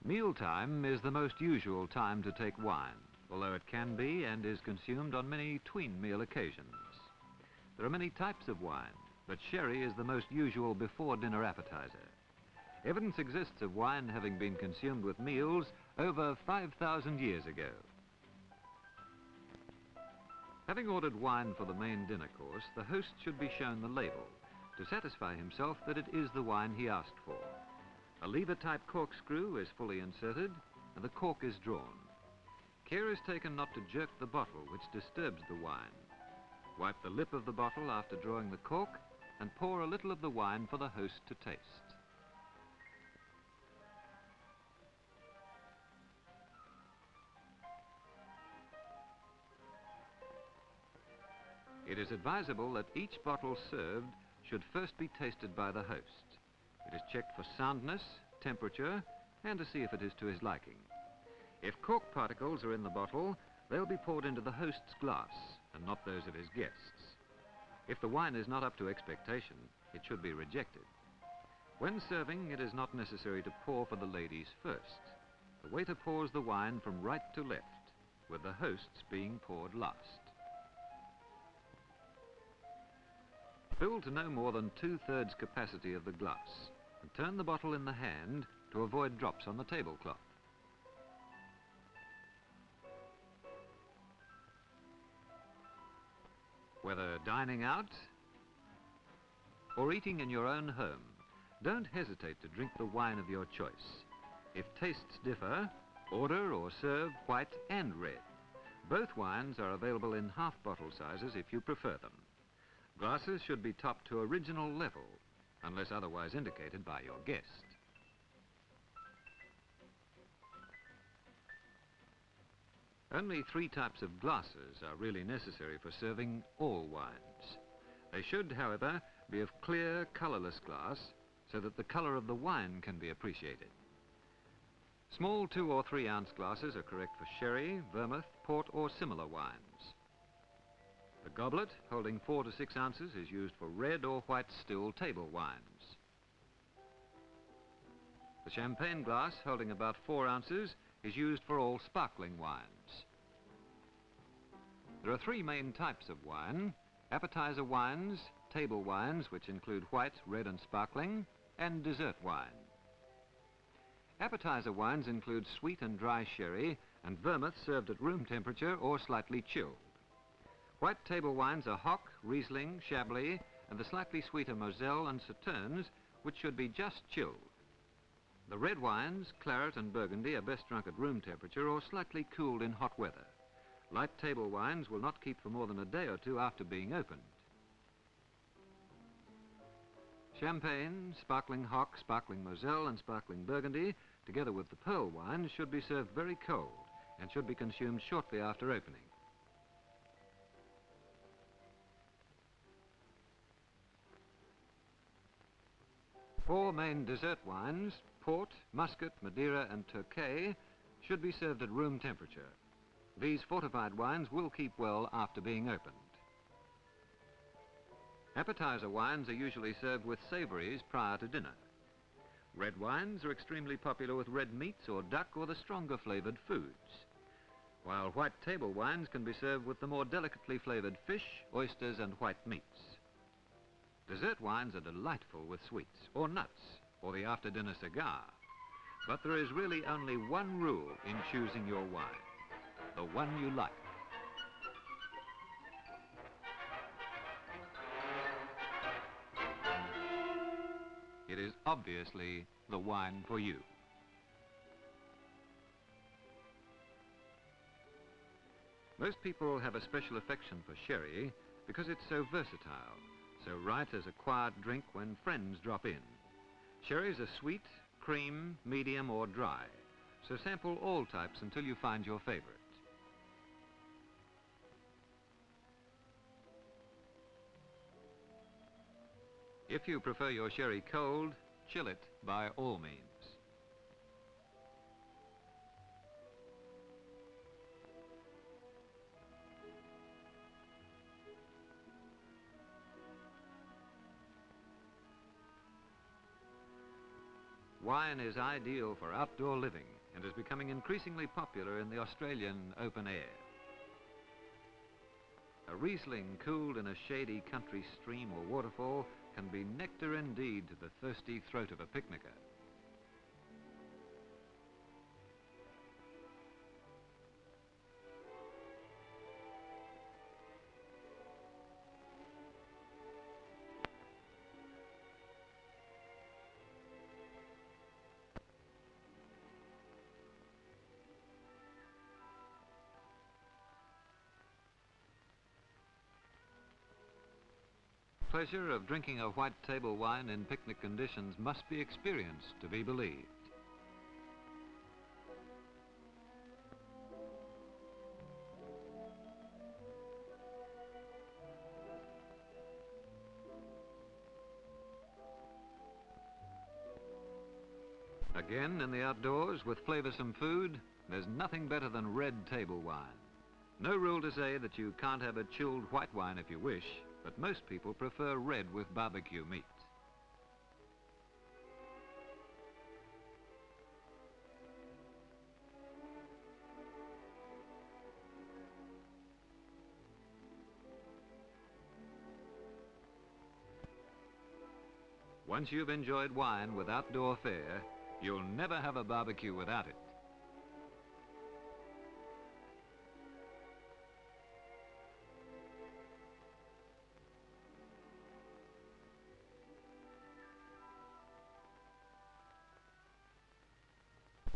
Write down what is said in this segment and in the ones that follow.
Mealtime is the most usual time to take wine, although it can be and is consumed on many tween-meal occasions. There are many types of wine, but sherry is the most usual before-dinner appetizer. Evidence exists of wine having been consumed with meals over 5,000 years ago. Having ordered wine for the main dinner course, the host should be shown the label to satisfy himself that it is the wine he asked for. A lever-type corkscrew is fully inserted and the cork is drawn. Care is taken not to jerk the bottle, which disturbs the wine. Wipe the lip of the bottle after drawing the cork and pour a little of the wine for the host to taste. It is advisable that each bottle served should first be tasted by the host. It is checked for soundness, temperature, and to see if it is to his liking. If cork particles are in the bottle, they'll be poured into the host's glass and not those of his guests. If the wine is not up to expectation, it should be rejected. When serving, it is not necessary to pour for the ladies first. The waiter pours the wine from right to left, with the host's being poured last. Fill to no more than 2/3 capacity of the glass and turn the bottle in the hand to avoid drops on the tablecloth. Whether dining out or eating in your own home, don't hesitate to drink the wine of your choice. If tastes differ, order or serve white and red. Both wines are available in half-bottle sizes if you prefer them. Glasses should be topped to original level, unless otherwise indicated by your guest. Only 3 types of glasses are really necessary for serving all wines. They should, however, be of clear, colourless glass, so that the colour of the wine can be appreciated. Small 2 or 3 ounce glasses are correct for sherry, vermouth, port or similar wines. The goblet, holding 4 to 6 ounces, is used for red or white still table wines. The champagne glass, holding about 4 ounces, is used for all sparkling wines. There are 3 main types of wine: appetizer wines, table wines, which include white, red and sparkling, and dessert wine. Appetizer wines include sweet and dry sherry and vermouth served at room temperature or slightly chilled. White table wines are Hock, Riesling, Chablis, and the slightly sweeter Moselle and Sauternes, which should be just chilled. The red wines, claret and burgundy, are best drunk at room temperature or slightly cooled in hot weather. Light table wines will not keep for more than a day or 2 after being opened. Champagne, sparkling Hock, sparkling Moselle and sparkling burgundy, together with the pearl wines, should be served very cold and should be consumed shortly after opening. Four main dessert wines, port, muscat, madeira and Tokay, should be served at room temperature. These fortified wines will keep well after being opened. Appetizer wines are usually served with savouries prior to dinner. Red wines are extremely popular with red meats or duck or the stronger flavoured foods, while white table wines can be served with the more delicately flavoured fish, oysters and white meats. Dessert wines are delightful with sweets or nuts or the after-dinner cigar, but there is really only one rule in choosing your wine: the one you like. It is obviously the wine for you. Most people have a special affection for sherry because it's so versatile, so right as a quiet drink when friends drop in. Sherries are sweet, cream, medium or dry, so sample all types until you find your favorite. If you prefer your sherry cold, chill it by all means. Wine is ideal for outdoor living and is becoming increasingly popular in the Australian open air. A Riesling cooled in a shady country stream or waterfall can be nectar indeed to the thirsty throat of a picnicker. Pleasure of drinking a white table wine in picnic conditions must be experienced to be believed. Again, in the outdoors with flavoursome food, there's nothing better than red table wine. No rule to say that you can't have a chilled white wine if you wish, but most people prefer red with barbecue meat. Once you've enjoyed wine with outdoor fare, you'll never have a barbecue without it.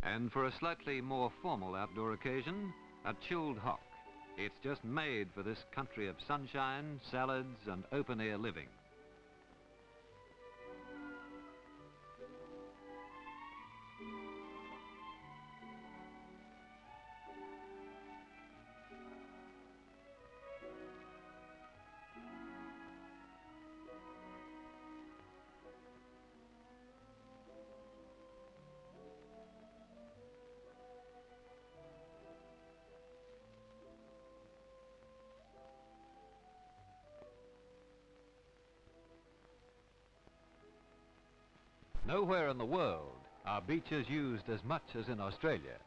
And for a slightly more formal outdoor occasion, a chilled hock. It's just made for this country of sunshine, salads, and open-air living. Nowhere in the world are beaches used as much as in Australia.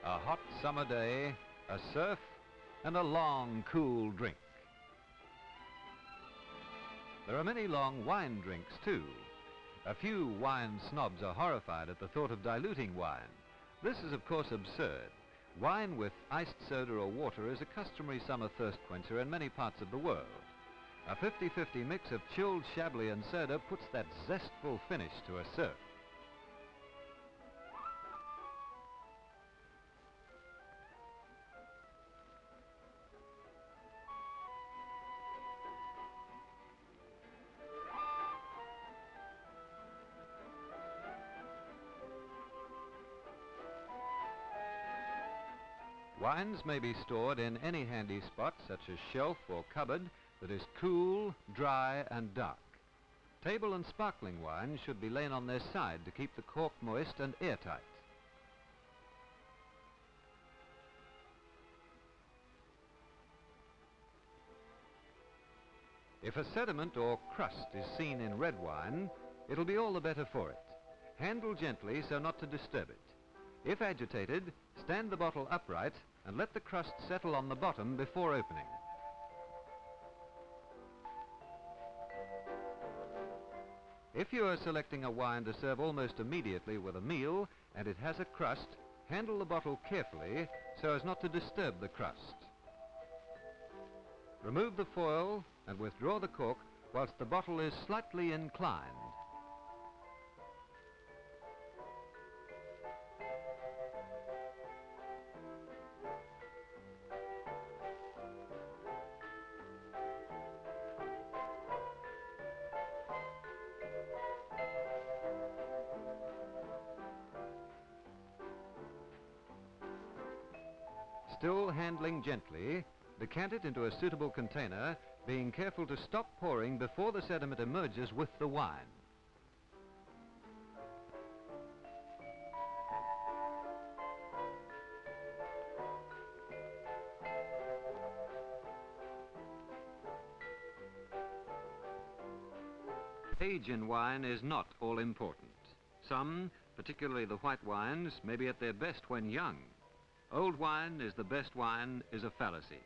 A hot summer day, a surf, and a long, cool drink. There are many long wine drinks, too. A few wine snobs are horrified at the thought of diluting wine. This is, of course, absurd. Wine with iced soda or water is a customary summer thirst quencher in many parts of the world. A 50-50 mix of chilled Chablis and soda puts that zestful finish to a surf. Wines may be stored in any handy spot, such as shelf or cupboard, that is cool, dry, and dark. Table and sparkling wines should be laid on their side to keep the cork moist and airtight. If a sediment or crust is seen in red wine, it'll be all the better for it. Handle gently so not to disturb it. If agitated, stand the bottle upright and let the crust settle on the bottom before opening. If you are selecting a wine to serve almost immediately with a meal and it has a crust, handle the bottle carefully so as not to disturb the crust. Remove the foil and withdraw the cork whilst the bottle is slightly inclined. Still handling gently, decant it into a suitable container, being careful to stop pouring before the sediment emerges with the wine. Age in wine is not all important. Some, particularly the white wines, may be at their best when young. Old wine is the best wine is a fallacy.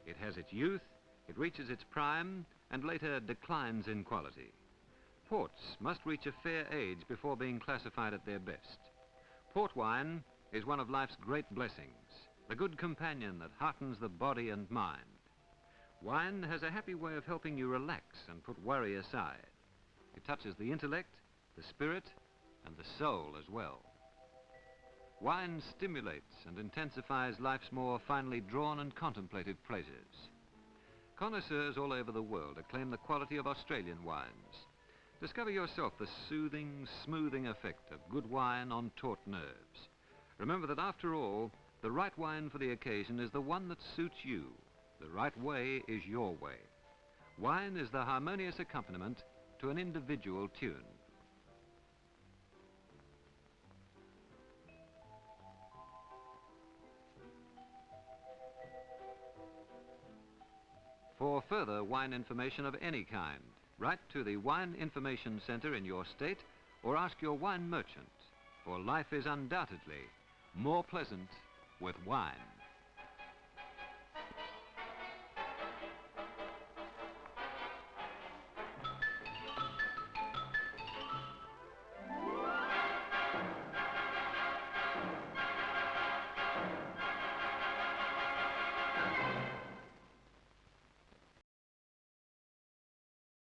It has its youth, it reaches its prime, and later declines in quality. Ports must reach a fair age before being classified at their best. Port wine is one of life's great blessings, the good companion that heartens the body and mind. Wine has a happy way of helping you relax and put worry aside. It touches the intellect, the spirit, and the soul as well. Wine stimulates and intensifies life's more finely drawn and contemplated pleasures. Connoisseurs all over the world acclaim the quality of Australian wines. Discover yourself the soothing, smoothing effect of good wine on taut nerves. Remember that after all, the right wine for the occasion is the one that suits you. The right way is your way. Wine is the harmonious accompaniment to an individual tune. For further wine information of any kind, write to the Wine Information Center in your state or ask your wine merchant, for life is undoubtedly more pleasant with wine.